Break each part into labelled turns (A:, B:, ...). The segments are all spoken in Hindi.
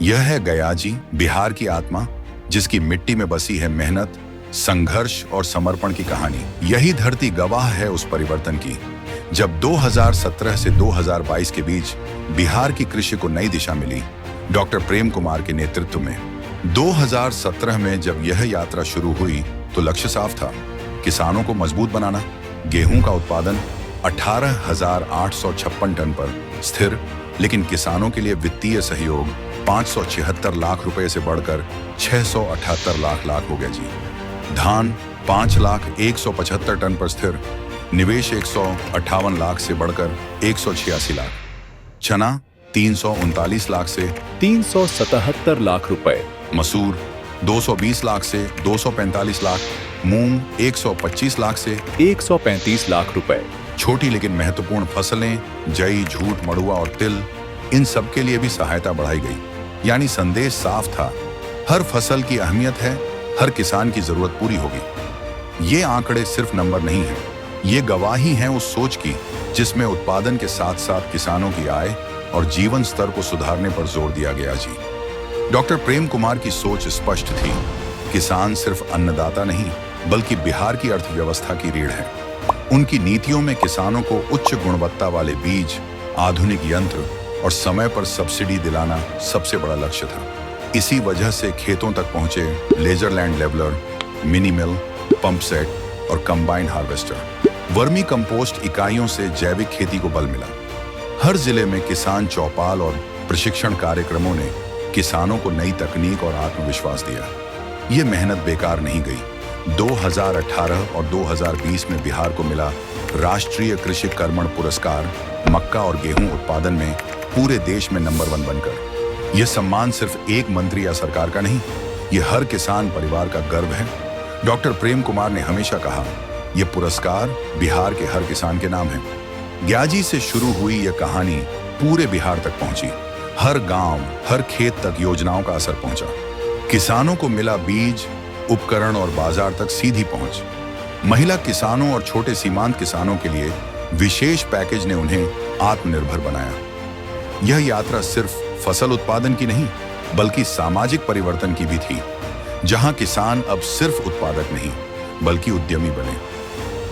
A: यह है गयाजी, बिहार की आत्मा, जिसकी मिट्टी में बसी है मेहनत, संघर्ष और समर्पण की कहानी। यही धरती गवाह है उस परिवर्तन की जब 2017 से 2022 के बीच बिहार की कृषि को नई दिशा मिली, डॉक्टर प्रेम कुमार के नेतृत्व में। 2017 में जब यह यात्रा शुरू हुई तो लक्ष्य साफ था, किसानों को मजबूत बनाना। गेहूं का उत्पादन 18,856 टन पर स्थिर, लेकिन किसानों के लिए वित्तीय सहयोग 576 लाख रुपए से बढ़कर 678 लाख हो गया जी। धान 5,175 टन पर स्थिर, निवेश 158 लाख से बढ़कर 186 लाख। चना 339 लाख से
B: 377 लाख रुपए।
A: मसूर 220 लाख से 245 लाख। मूंग 125 लाख से
B: 135 लाख रुपए।
A: छोटी लेकिन महत्वपूर्ण फसलें जई, झूठ, मड़ुआ और तिल, इन सब के लिए भी सहायता बढ़ाई गई। यानी संदेश साफ था, हर फसल की अहमियत है, हर किसान की जरूरत पूरी होगी। ये आंकड़े सिर्फ नंबर नहीं है, ये गवाही है उस सोच की जिसमें उत्पादन के साथ साथ किसानों की आय और जीवन स्तर को सुधारने पर जोर दिया गया जी। डॉक्टर प्रेम कुमार की सोच स्पष्ट थी, किसान सिर्फ अन्नदाता नहीं बल्कि बिहार की अर्थव्यवस्था की रीढ़ है। उनकी नीतियों में किसानों को उच्च गुणवत्ता वाले बीज, आधुनिक यंत्र और समय पर सब्सिडी दिलाना सबसे बड़ा लक्ष्य था। इसी वजह से खेतों तक पहुंचे लेजर लैंड लेवलर, मिनी मिल, पंप सेट और कंबाइन हार्वेस्टर, वर्मी कंपोस्ट इकाइयों से जैविक खेती को बल मिला। हर जिले में किसान चौपाल और प्रशिक्षण कार्यक्रमों ने किसानों को नई तकनीक और आत्मविश्वास दिया। ये मेहनत बेकार नहीं गई। 2018 और 2020 में बिहार को मिला राष्ट्रीय कृषि कर्मण पुरस्कार, मक्का और गेहूं उत्पादन में पूरे देश में नंबर 1 बनकर। यह सम्मान सिर्फ एक मंत्री या सरकार का नहीं, ये हर किसान परिवार का गर्व है। डॉक्टर प्रेम कुमार ने हमेशा कहा, यह पुरस्कार बिहार के हर किसान के नाम है। ग्याजी से शुरू हुई यह कहानी पूरे बिहार तक पहुंची। हर गांव, हर खेत तक योजनाओं का असर पहुंचा। किसानों को मिला बीज, उपकरण और बाजार तक सीधी पहुंच। महिला किसानों और छोटे सीमांत किसानों के लिए विशेष पैकेज ने उन्हें आत्मनिर्भर बनाया। यह यात्रा सिर्फ फसल उत्पादन की नहीं बल्कि सामाजिक परिवर्तन की भी थी, जहां किसान अब सिर्फ उत्पादक नहीं बल्कि उद्यमी बने।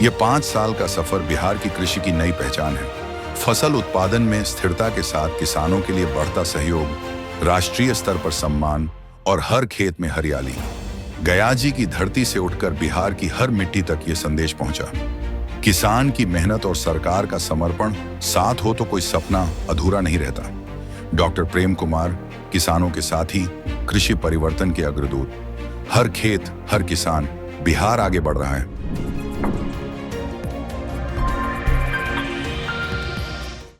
A: यह 5 साल का सफर बिहार की कृषि की नई पहचान है। फसल उत्पादन में स्थिरता के साथ किसानों के लिए बढ़ता सहयोग, राष्ट्रीय स्तर पर सम्मान और हर खेत में हरियाली। गयाजी की धरती से उठकर बिहार की हर मिट्टी तक ये संदेश पहुंचा, किसान की मेहनत और सरकार का समर्पण साथ हो तो कोई सपना अधूरा नहीं रहता। डॉक्टर प्रेम कुमार किसानों के साथी, कृषि परिवर्तन के अग्रदूत। हर खेत, हर किसान, बिहार आगे बढ़ रहा है।